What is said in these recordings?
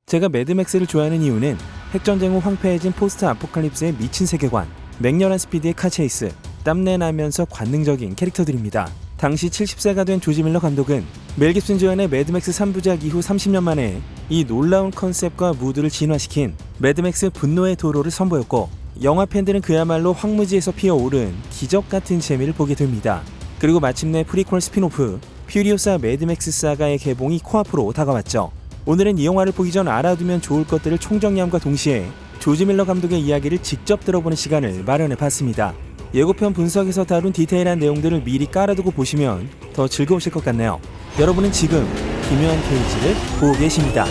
제가 매드맥스를 좋아하는 이유는 핵전쟁 후 황폐해진 포스트 아포칼립스의 미친 세계관, 맹렬한 스피드의 카체이스, 땀내 나면서 관능적인 캐릭터들입니다. 당시 70세가 된 조지 밀러 감독은 멜 깁슨 주연의 매드맥스 3부작 이후 30년 만에 이 놀라운 컨셉과 무드를 진화시킨 매드맥스 분노의 도로를 선보였고, 영화 팬들은 그야말로 황무지에서 피어오른 기적 같은 재미를 보게 됩니다. 그리고 마침내 프리퀄 스피노프 퓨리오사 매드맥스 사가의 개봉이 코앞으로 다가왔죠. 오늘은 이 영화를 보기 전 알아두면 좋을 것들을 총정리함과 동시에 조지 밀러 감독의 이야기를 직접 들어보는 시간을 마련해봤습니다. 예고편 분석에서 다룬 디테일한 내용들을 미리 깔아두고 보시면 더 즐거우실 것 같네요. 여러분은 지금 기묘한 케이지를 보고 계십니다.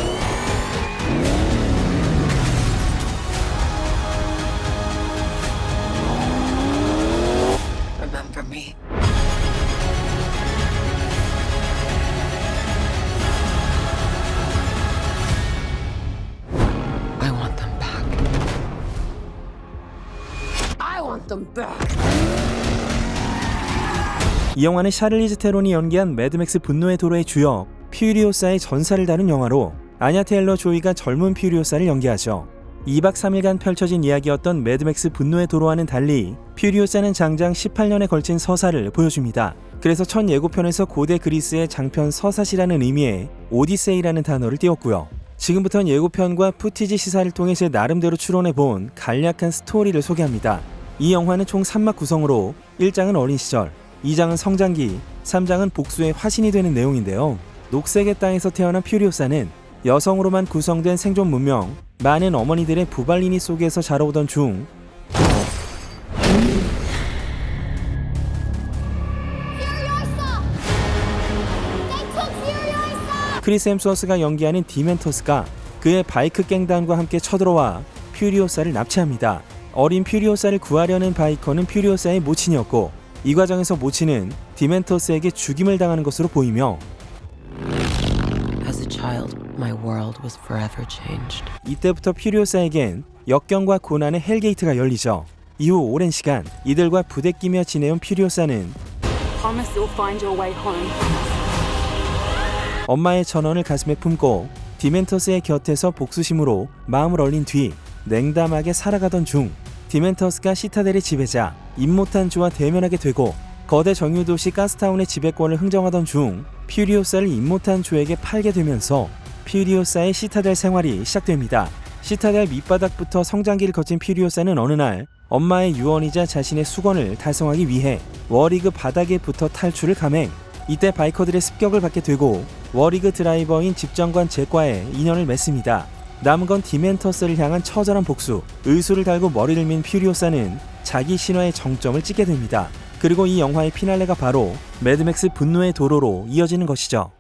Remember me. I want them back. I want them back. 이 영화는 샤를리즈 테론이 연기한 매드맥스 분노의 도로의 주역 퓨리오사의 전사를 다룬 영화로, 아냐 테일러 조이가 젊은 퓨리오사를 연기하죠. 2박 3일간 펼쳐진 이야기였던 매드맥스 분노의 도로와는 달리 퓨리오사는 장장 18년에 걸친 서사를 보여줍니다. 그래서 첫 예고편에서 고대 그리스의 장편 서사시라는 의미의 오디세이라는 단어를 띄웠고요. 지금부터는 예고편과 푸티지 시사를 통해 제 나름대로 추론해본 간략한 스토리를 소개합니다. 이 영화는 총 3막 구성으로 1장은 어린 시절, 2장은 성장기, 3장은 복수의 화신이 되는 내용인데요. 녹색의 땅에서 태어난 퓨리오사는 여성으로만 구성된 생존 문명, 많은 어머니들의 부발리니 속에서 자라오던 중 크리스 햄스워스가 연기하는 디멘터스가 그의 바이크 갱단과 함께 쳐들어와 퓨리오사를 납치합니다. 어린 퓨리오사를 구하려는 바이커는 퓨리오사의 모친이었고, 이 과정에서 모친은 디멘터스에게 죽임을 당하는 것으로 보이며, As a child, my world was forever changed. 이때부터 퓨리오사에겐 역경과 고난의 헬게이트가 열리죠. 이후 오랜 시간 이들과 부대끼며 지내온 퓨리오사는 Promise you'll find your way home. 엄마의 전원을 가슴에 품고 디멘터스의 곁에서 복수심으로 마음을 얼린 뒤 냉담하게 살아가던 중, 디멘터스가 시타델의 지배자 임모탄주와 대면하게 되고, 거대 정유도시 가스타운의 지배권을 흥정하던 중 퓨리오사를 임모탄주에게 팔게 되면서 퓨리오사의 시타델 생활이 시작됩니다. 시타델 밑바닥부터 성장기를 거친 퓨리오사는 어느 날 엄마의 유언이자 자신의 수건을 달성하기 위해 워리그 바닥에부터 탈출을 감행. 이때 바이커들의 습격을 받게 되고 워리그 드라이버인 집정관 잭과의 인연을 맺습니다. 남은 건 디멘터스를 향한 처절한 복수, 의수를 달고 머리를 민 퓨리오사는 자기 신화의 정점을 찍게 됩니다. 그리고 이 영화의 피날레가 바로 매드맥스 분노의 도로로 이어지는 것이죠.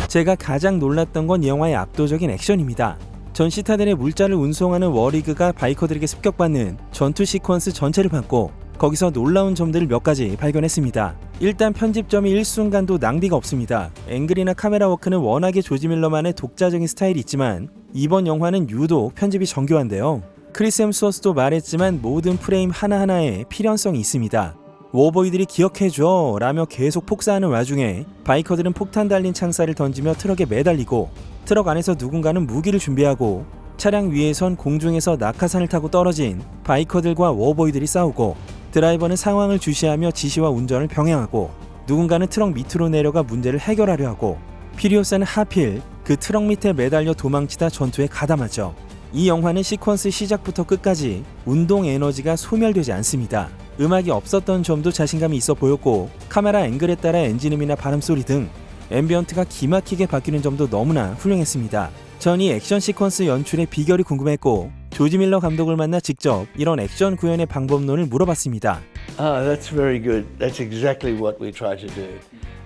제가 가장 놀랐던 건 이 영화의 압도적인 액션입니다. 전 시타델의 물자를 운송하는 워리그가 바이커들에게 습격받는 전투 시퀀스 전체를 봤고, 거기서 놀라운 점들을 몇 가지 발견했습니다. 일단 편집점이 일순간도 낭비가 없습니다. 앵글이나 카메라 워크는 워낙에 조지 밀러만의 독자적인 스타일이 있지만 이번 영화는 유독 편집이 정교한데요. 크리스 햄스워스도 말했지만 모든 프레임 하나하나에 필연성이 있습니다. 워보이들이 기억해줘 라며 계속 폭사하는 와중에 바이커들은 폭탄 달린 창살을 던지며 트럭에 매달리고, 트럭 안에서 누군가는 무기를 준비하고, 차량 위에선 공중에서 낙하산을 타고 떨어진 바이커들과 워보이들이 싸우고, 드라이버는 상황을 주시하며 지시와 운전을 병행하고, 누군가는 트럭 밑으로 내려가 문제를 해결하려 하고, 퓨리오사는 하필 그 트럭 밑에 매달려 도망치다 전투에 가담하죠. 이 영화는 시퀀스 시작부터 끝까지 운동 에너지가 소멸되지 않습니다. 음악이 없었던 점도 자신감이 있어 보였고, 카메라 앵글에 따라 엔진음이나 바람소리 등 앰비언트가 기막히게 바뀌는 점도 너무나 훌륭했습니다. 전 이 액션 시퀀스 연출의 비결이 궁금했고, 조지 밀러 감독을 만나 직접 이런 액션 구현의 방법론을 물어봤습니다. That's very good. That's exactly what we try to do.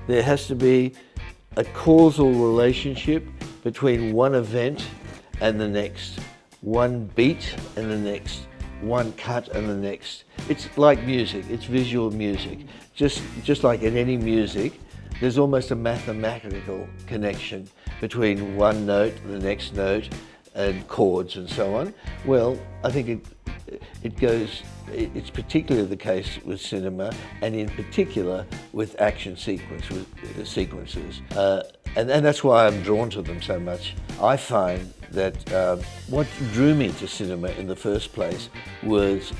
There has to be a causal relationship between one event and the next, one beat and the next, one cut and the next. It's like music. It's visual music. Just like in any music, there's almost a mathematical connection between one note, the next note, and chords and so on. Well, I think It goes. It's particularly the case with cinema, and in particular with action sequences. And that's why I'm drawn to them so much. I find that what drew me to cinema in the first place was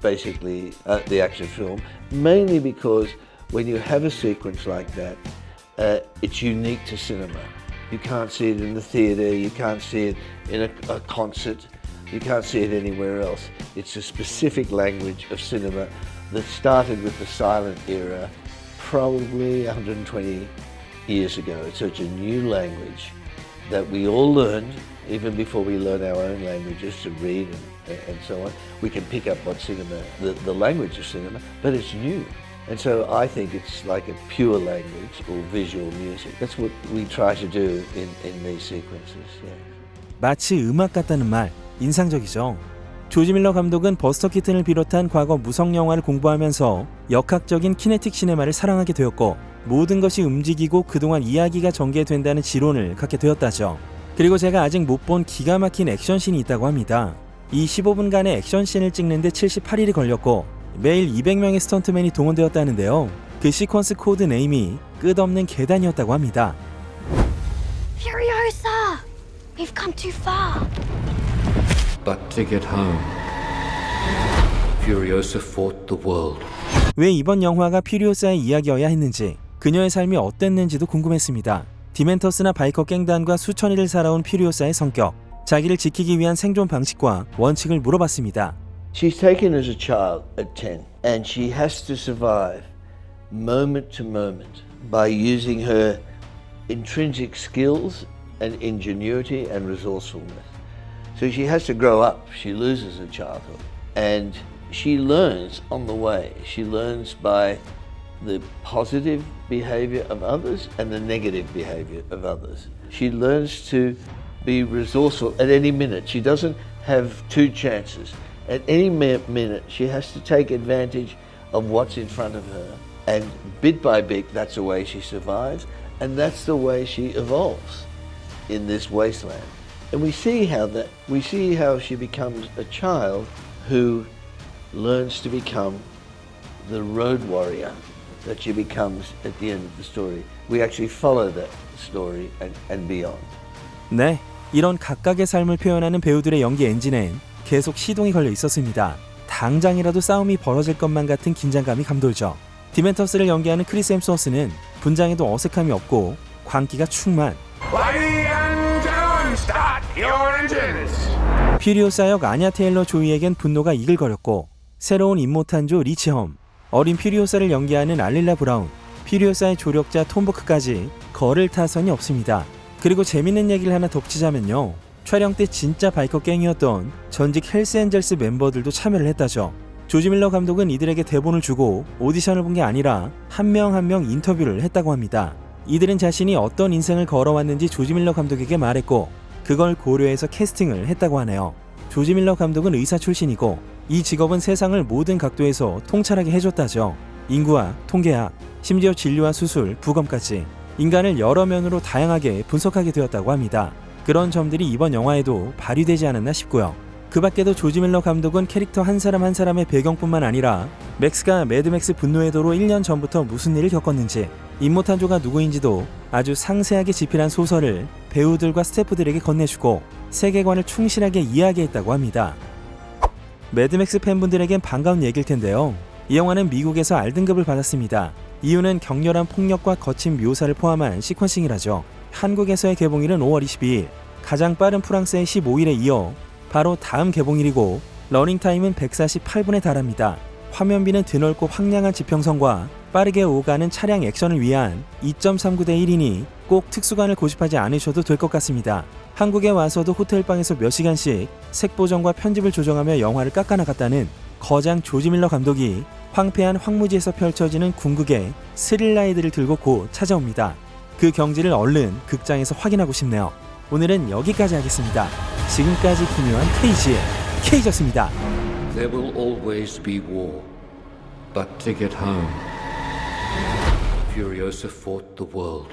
basically the action film, mainly because when you have a sequence like that, it's unique to cinema. You can't see it in the theatre, you can't see it in a concert, you can't see it anywhere else. It's a specific language of cinema that started with the silent era probably 120 years ago. It's such a new language that we all learned, even before we learn our own languages to read and so on. We can pick up what cinema, the language of cinema, but it's new. And so I think it's like a pure language or visual music. That's what we try to do in these sequences. Yeah. 마치 음악 같다는 말, 인상적이죠. 조지 밀러 감독은 버스터 키튼을 비롯한 과거 무성 영화를 공부하면서 역학적인 키네틱 시네마를 사랑하게 되었고, 모든 것이 움직이고 그동안 이야기가 전개된다는 지론을 갖게 되었다죠. 그리고 제가 아직 못 본 기가 막힌 액션씬이 있다고 합니다. 이 15분간의 액션씬을 찍는데 78일이 걸렸고 매일 200명의 스턴트맨이 동원되었다는데요. 그 시퀀스 코드 네임이 끝없는 계단이었다고 합니다. Furiosa! We've come too far. But to get home, Furiosa fought the world. 왜 이번 영화가 퓨리오사의 이야기여야 했는지, 그녀의 삶이 어땠는지도 궁금했습니다. 디멘터스나 바이커 갱단과 수천일을 살아온 퓨리오사의 성격, 자기를 지키기 위한 생존 방식과 원칙을 물어봤습니다. She's taken as a child at 10, and she has to survive moment to moment by using her intrinsic skills and ingenuity and resourcefulness. So she has to grow up. She loses her childhood, and she learns on the way. She learns by the positive behavior of others and the negative behavior of others. She learns to be resourceful at any minute. She doesn't have two chances. At any minute, she has to take advantage of what's in front of her. And bit by bit, that's the way she survives, and that's the way she evolves in this wasteland. And we see how she becomes a child who learns to become the road warrior that she becomes at the end of the story. We actually follow that story and beyond. 네, 이런 각각의 삶을 표현하는 배우들의 연기 엔진엔 계속 시동이 걸려 있었습니다. 당장이라도 싸움이 벌어질 것만 같은 긴장감이 감돌죠. 디멘터스를 연기하는 크리스 햄스워스는 분장에도 어색함이 없고 광기가 충만. 퓨리오사 역 아냐 테일러 조이에겐 분노가 이글거렸고, 새로운 임모탄조 리치험, 어린 퓨리오사를 연기하는 알릴라 브라운, 퓨리오사의 조력자 톰버크까지 거를 타선이 없습니다. 그리고 재밌는 얘기를 하나 덧붙이자면요, 촬영 때 진짜 바이커 갱이었던 전직 헬스 엔젤스 멤버들도 참여를 했다죠. 조지 밀러 감독은 이들에게 대본을 주고 오디션을 본 게 아니라 한 명 한 명 인터뷰를 했다고 합니다. 이들은 자신이 어떤 인생을 걸어왔는지 조지 밀러 감독에게 말했고, 그걸 고려해서 캐스팅을 했다고 하네요. 조지 밀러 감독은 의사 출신이고, 이 직업은 세상을 모든 각도에서 통찰하게 해줬다죠. 인구학, 통계학, 심지어 진료와 수술, 부검까지 인간을 여러 면으로 다양하게 분석하게 되었다고 합니다. 그런 점들이 이번 영화에도 발휘되지 않았나 싶고요. 그 밖에도 조지 밀러 감독은 캐릭터 한 사람 한 사람의 배경뿐만 아니라 맥스가 매드맥스 분노의 도로 1년 전부터 무슨 일을 겪었는지, 임모탄조가 누구인지도 아주 상세하게 집필한 소설을 배우들과 스태프들에게 건네주고 세계관을 충실하게 이야기했다고 합니다. 매드맥스 팬분들에겐 반가운 얘기일 텐데요. 이 영화는 미국에서 R등급을 받았습니다. 이유는 격렬한 폭력과 거친 묘사를 포함한 시퀀싱이라죠. 한국에서의 개봉일은 5월 22일, 가장 빠른 프랑스의 15일에 이어 바로 다음 개봉일이고, 러닝타임은 148분에 달합니다. 화면비는 드넓고 황량한 지평선과 빠르게 오가는 차량 액션을 위한 2.39대 1이니 꼭 특수관을 고집하지 않으셔도 될 것 같습니다. 한국에 와서도 호텔방에서 몇 시간씩 색보정과 편집을 조정하며 영화를 깎아나갔다는 거장 조지 밀러 감독이 황폐한 황무지에서 펼쳐지는 궁극의 스릴라이드를 들고 곧 찾아옵니다. 그 경지를 얼른 극장에서 확인하고 싶네요. 오늘은 여기까지 하겠습니다. 지금까지 기묘한 K지의 K였습니다. There will always be war, but to get home, Furiosa fought the world.